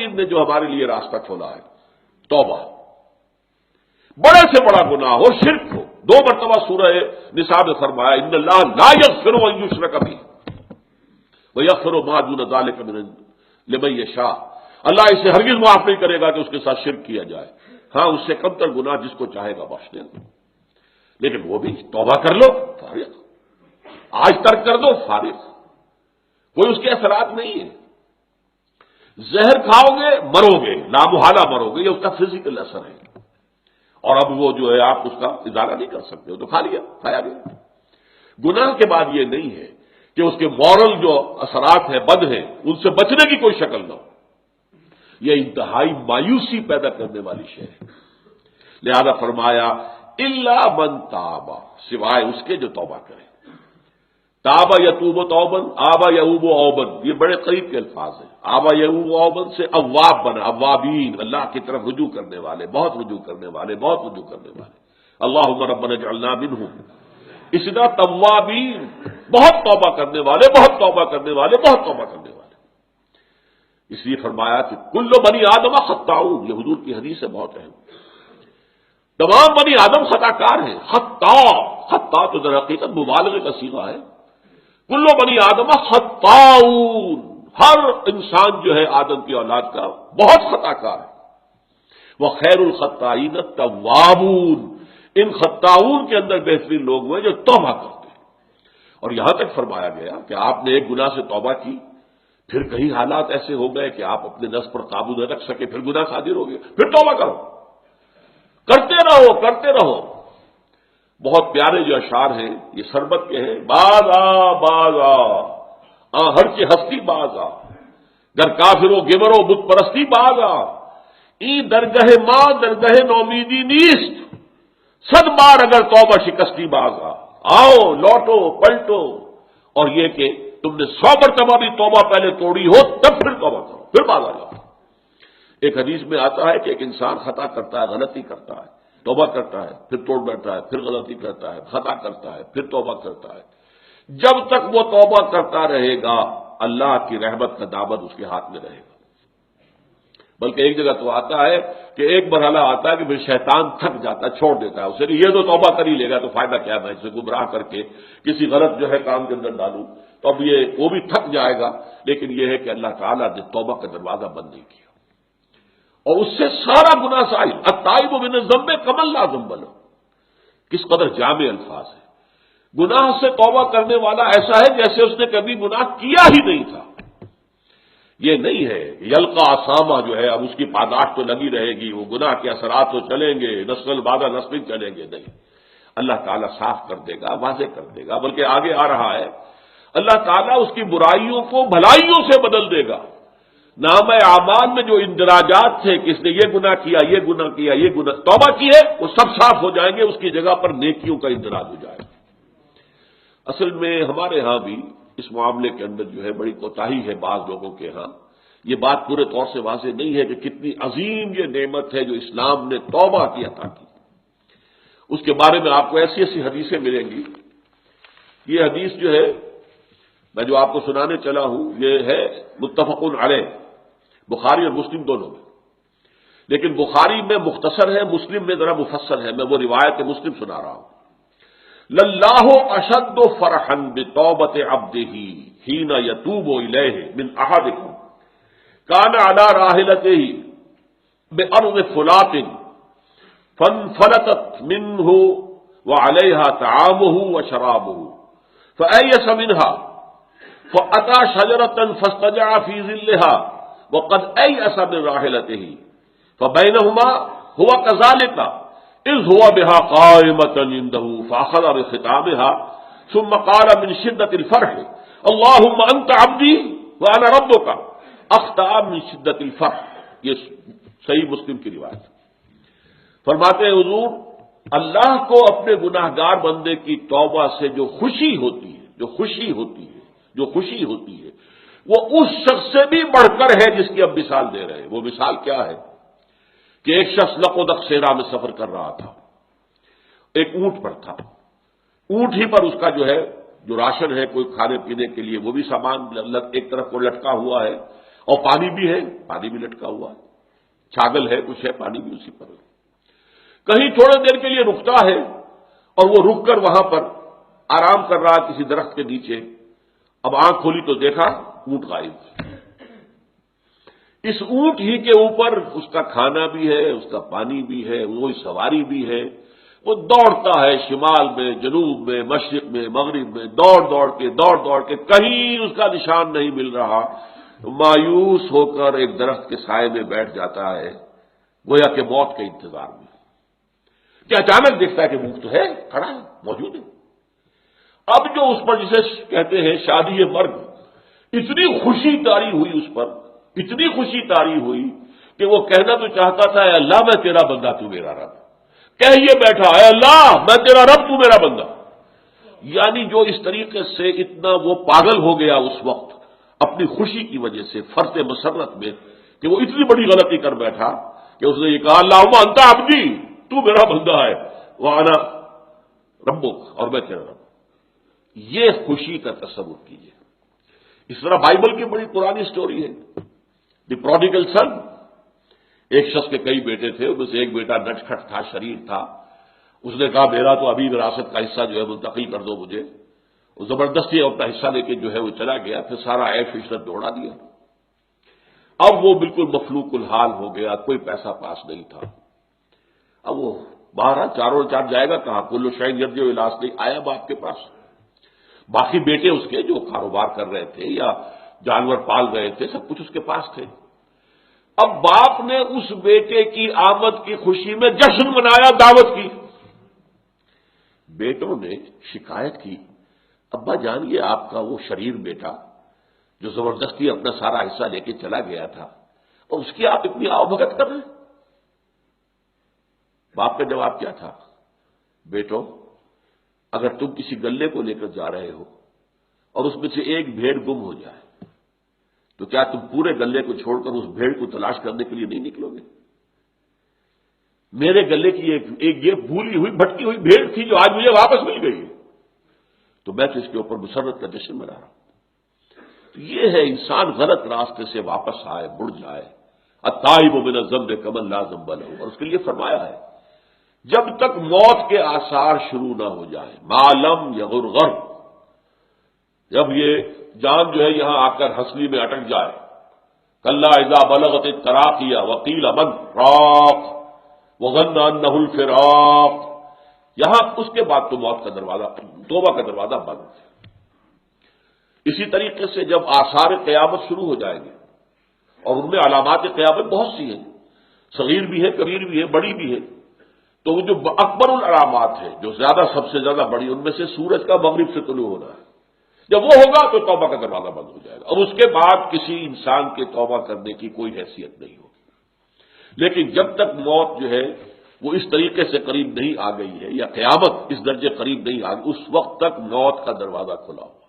کریم نے جو ہمارے لیے راستہ کھولا ہے توبہ، بڑے سے بڑا گناہ ہو، شرک ہو، 2 مرتبہ سورہ نساء میں فرمایا ان اللہ لا یغفر ان یشرک بہ ویغفر ما دون ذلک لمن یشاء، اللہ اسے ہرگز معاف نہیں کرے گا کہ اس کے ساتھ شرک کیا جائے، ہاں اس سے کم تر گناہ جس کو چاہے گا بخش دے گا، لیکن وہ بھی توبہ کر لو فارغ، آج ترک کر دو فارغ، کوئی اس کے اثرات نہیں ہے۔ زہر کھاؤ گے مرو گے، لامحالہ مرو گے، یہ اس کا فزیکل اثر ہے، اور اب وہ جو ہے آپ اس کا ازالہ نہیں کر سکتے، وہ تو کھا لیا، کھایا گیا۔ گناہ کے بعد یہ نہیں ہے کہ اس کے مورل جو اثرات ہیں بد ہیں ان سے بچنے کی کوئی شکل نہ ہو، یہ انتہائی مایوسی پیدا کرنے والی شے ہے۔ لہذا فرمایا الا من تاب، سوائے اس کے جو توبہ کرے، تابا یتوب توبن، آبا یعوب اوبن، یہ بڑے قریب کے الفاظ ہیں۔ آبا یعوب اوبن سے اواب بنا، اوابین، اللہ کی طرف رجوع کرنے والے، بہت رجوع کرنے والے، بہت رجوع کرنے والے۔ اللہم ربنا اجعلنا منہم، اسی طرح توابین، بہت توبہ کرنے والے، بہت توبہ کرنے والے، بہت توبہ کرنے والے۔ اس لیے فرمایا کہ کل بنی آدم خطاؤون، یہ حضور کی حدیث ہے بہت اہم، تمام بنی آدم خطا کار ہیں۔ خطا تو در حقیقت مبالغے کا صیغہ ہے، کلو بنی آدم خطاؤون، ہر انسان جو ہے آدم کی اولاد کا بہت خطا کار ہے۔ وہ خیر الخطائین التوابون، ان خطاؤون کے اندر بہترین لوگ ہوئے جو توبہ کرتے ہیں۔ اور یہاں تک فرمایا گیا کہ آپ نے ایک گناہ سے توبہ کی، پھر کئی حالات ایسے ہو گئے کہ آپ اپنے نفس پر قابو نہ رکھ سکے، پھر گناہ صادر ہو گیا، پھر توبہ کرو، کرتے رہو کرتے رہو۔ بہت پیارے جو اشعار ہیں یہ سربت کے ہیں، باز آ ہر کی ہستی باز آ، گر کافرو گمرو بت پرستی باز آ، ای درگہ ماں درگہ نومیدی نیست، 100 بار اگر توبہ شکستی باز آؤ لوٹو پلٹو، اور یہ کہ تم نے 100 مرتبہ بھی توبہ پہلے توڑی ہو تب پھر توبہ کرو، پھر باز آ جاؤ۔ ایک حدیث میں آتا ہے کہ ایک انسان خطا کرتا ہے، غلطی کرتا ہے، توبہ کرتا ہے، پھر توڑ بیٹھتا ہے، پھر غلطی کرتا ہے، خطا کرتا ہے، پھر توبہ کرتا ہے، جب تک وہ توبہ کرتا رہے گا اللہ کی رحمت کا دامن اس کے ہاتھ میں رہے گا۔ بلکہ ایک جگہ تو آتا ہے کہ ایک مرحلہ آتا ہے کہ پھر شیطان تھک جاتا ہے، چھوڑ دیتا ہے اسے، یہ تو توبہ کر ہی لے گا تو فائدہ کیا ہے، میں اسے گمراہ کر کے کسی غلط جو ہے کام کے اندر ڈالوں، تو اب یہ وہ بھی تھک جائے گا، لیکن یہ ہے کہ اللہ تعالیٰ نے توبہ کا دروازہ بند نہیں کیا، اور اس سے سارا گناہ سائل، التائب من الذنب کمن لا ذنب لہ، کس قدر جامع الفاظ ہے۔ گناہ سے توبہ کرنے والا ایسا ہے جیسے اس نے کبھی گناہ کیا ہی نہیں تھا، یہ نہیں ہے یلقا اسامہ جو ہے اب اس کی پاداش تو لگی رہے گی، وہ گناہ کے اثرات تو چلیں گے، نسل بعد نسل چلیں گے، نہیں، اللہ تعالیٰ صاف کر دے گا، واضح کر دے گا، بلکہ آگے آ رہا ہے اللہ تعالیٰ اس کی برائیوں کو بھلائیوں سے بدل دے گا۔ نام اعمال میں جو اندراجات تھے کہ اس نے یہ گناہ کیا، یہ گناہ کیا، یہ گناہ، توبہ کی ہے، وہ سب صاف ہو جائیں گے، اس کی جگہ پر نیکیوں کا اندراج ہو جائے گا۔ اصل میں ہمارے ہاں بھی اس معاملے کے اندر جو ہے بڑی کوتاہی ہے بعض لوگوں کے ہاں، یہ بات پورے طور سے واضح نہیں ہے کہ کتنی عظیم یہ نعمت ہے جو اسلام نے توبہ کی عطا کی۔ اس کے بارے میں آپ کو ایسی ایسی حدیثیں ملیں گی۔ یہ حدیث جو ہے میں جو آپ کو سنانے چلا ہوں یہ ہے متفق علیہ، بخاری اور مسلم دونوں میں، لیکن بخاری میں مختصر ہے، مسلم میں ذرا مفصل ہے، میں وہ روایت مسلم سنا رہا ہوں۔ للہ اشد فرحا بتوبۃ عبدہ حین یتوب الیہ من احدکم کان علی راحلتہ بارض فلاۃ فانفلتت منہ وعلیہا طعامہ وشرابہ فایس منہا فأتى شجرة فاستجع في ظلها وقد أيأس من راحلته فبينهما هو كذلك إذ هو بها قائمة عنده فأخذ بختامها ثم قال من شدة الفرح اللهم أنت عبدي وأنا ربك أخطأ من شدة الفرح۔ یہ صحیح مسلم کی روایت۔ فرماتے ہیں حضور اللہ کو اپنے گناہگار بندے کی توبہ سے جو خوشی ہوتی ہے، جو خوشی ہوتی ہے وہ اس شخص سے بھی بڑھ کر ہے جس کی اب مثال دے رہے ہیں۔ وہ مثال کیا ہے کہ ایک شخص لقودق صحرا میں سفر کر رہا تھا، ایک اونٹ پر تھا، اونٹ ہی پر اس کا جو راشن ہے کوئی کھانے پینے کے لیے وہ بھی سامان ایک طرف کو لٹکا ہوا ہے، اور پانی بھی ہے، پانی بھی لٹکا ہوا ہے، چھاگل ہے، کچھ ہے، پانی بھی اسی پر ہے۔ کہیں تھوڑے دیر کے لیے رکتا ہے اور وہ رک کر وہاں پر آرام کر رہا کسی درخت کے نیچے۔ اب آنکھ کھولی تو دیکھا اونٹ غائب۔ اس اونٹ ہی کے اوپر اس کا کھانا بھی ہے، اس کا پانی بھی ہے، وہی سواری بھی ہے۔ وہ دوڑتا ہے شمال میں، جنوب میں، مشرق میں، مغرب میں، دوڑ دوڑ کے کہیں اس کا نشان نہیں مل رہا۔ مایوس ہو کر ایک درخت کے سائے میں بیٹھ جاتا ہے، گویا کہ موت کے انتظار میں، کہ اچانک دیکھتا ہے کہ اونٹ تو ہے، کھڑا ہے، موجود ہے۔ اب جو اس پر جسے کہتے ہیں شادی مرگ، اتنی خوشی طاری ہوئی اس پر، اتنی خوشی طاری ہوئی کہ وہ کہنا تو چاہتا تھا اے اللہ میں تیرا بندہ تو میرا رب، کہیے بیٹھا اے اللہ میں تیرا رب تو میرا بندہ۔ یعنی جو اس طریقے سے اتنا وہ پاگل ہو گیا اس وقت اپنی خوشی کی وجہ سے، فرط مسرت میں، کہ وہ اتنی بڑی غلطی کر بیٹھا کہ اس نے یہ کہا اللہم انت عبدی، تو میرا بندہ ہے، وانا ربک، اور میں تیرا رب۔ یہ خوشی کا تصور کیجیے۔ اس طرح بائبل کی بڑی پرانی سٹوری ہے، دی پروڈیگل سن۔ ایک شخص کے کئی بیٹے تھے، ان میں سے ایک بیٹا نٹکھٹ تھا، شریر تھا۔ اس نے کہا میرا تو ابھی وراثت کا حصہ جو ہے منتقل کر دو مجھے۔ وہ زبردستی اپنا حصہ لے کے جو ہے وہ چلا گیا، پھر سارا عیش عشرت دوڑا دیا۔ اب وہ بالکل مفلوق الحال ہو گیا، کوئی پیسہ پاس نہیں تھا۔ اب وہ باہر چاروں چار جائے گا کہاں؟ کل شعین یرجع الی اصلہ، آیا باپ کے پاس۔ باقی بیٹے اس کے جو کاروبار کر رہے تھے یا جانور پال رہے تھے، سب کچھ اس کے پاس تھے۔ اب باپ نے اس بیٹے کی آمد کی خوشی میں جشن منایا، دعوت کی۔ بیٹوں نے شکایت کی ابا جان یہ آپ کا وہ شریر بیٹا جو زبردستی اپنا سارا حصہ لے کے چلا گیا تھا، اور اس کی آپ اتنی آؤ بھگت کر رہے ہیں۔ باپ کا جواب کیا تھا؟ بیٹو اگر تم کسی گلے کو لے کر جا رہے ہو اور اس میں سے ایک بھیڑ گم ہو جائے تو کیا تم پورے گلے کو چھوڑ کر اس بھیڑ کو تلاش کرنے کے لیے نہیں نکلو گے؟ میرے گلے کی ایک یہ بھولی ہوئی بھٹکی ہوئی بھیڑ تھی جو آج مجھے واپس مل گئی، تو میں تو اس کے اوپر مسرت کا جشن منا رہا ہوں۔ تو یہ ہے انسان غلط راستے سے واپس آئے، مڑ جائے۔ التائب من الذنب کمن لا ذنب له، اور اس کے لیے فرمایا ہے جب تک موت کے آثار شروع نہ ہو جائے، ما لم یغرغر، جب یہ جان جو ہے یہاں آ کر ہنسلی میں اٹک جائے، کلا اذا بلغت التراقی وقیل من راق وظن انہ الفراق، یہاں اس کے بعد تو موت کا دروازہ، توبہ کا دروازہ بند ہے۔ اسی طریقے سے جب آثار قیامت شروع ہو جائیں گے، اور ان میں علامات قیامت بہت سی ہیں، صغیر بھی ہے، کبیر بھی ہے، بڑی بھی ہے، تو وہ جو اکبر العلامات ہے، جو سب سے زیادہ بڑی، ان میں سے سورج کا مغرب سے طلوع ہونا ہے، جب وہ ہوگا تو توبہ کا دروازہ بند ہو جائے گا۔ اب اس کے بعد کسی انسان کے توبہ کرنے کی کوئی حیثیت نہیں ہوگی۔ لیکن جب تک موت جو ہے وہ اس طریقے سے قریب نہیں آ گئی ہے، یا قیامت اس درجے قریب نہیں آ گئی، اس وقت تک موت کا دروازہ کھلا ہوا۔